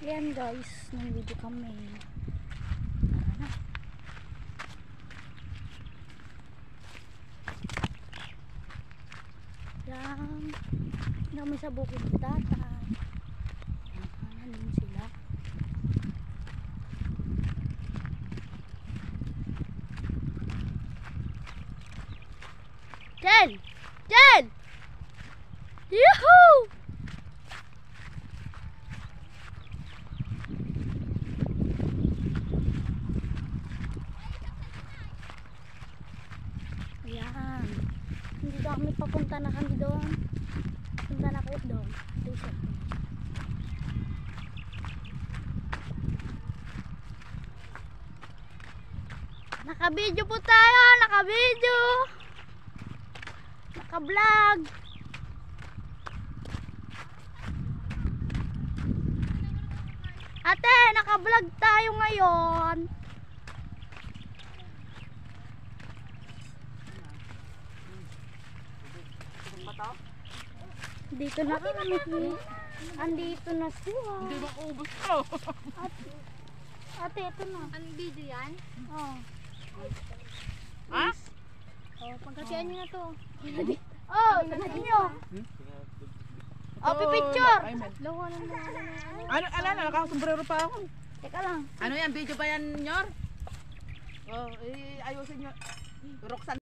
Ayan guys, nang video kami. Yan. Kami sa bukid datan. Nandun sila. Jen! Jen! Yahoo! Ayan. Hindi kami papunta na kami doon. Punta na ko doon. Naka-video po tayo. Naka-video. Naka-vlog. Ate, naka-vlog tayo ngayon. Dito na kami. Andito na siya. Hindi ba ubos ko? Ate, ito na. Anong video yan? Oh. Ha? Oh, pagkatian nyo na to. Oh, tingnan nyo. Oh, pipicture. Lawa na. Ano, nakasombrero pa ako. Teka lang. Ano yan, video ba yan, Nyor? Oh, ayusin nyo. Roxanne.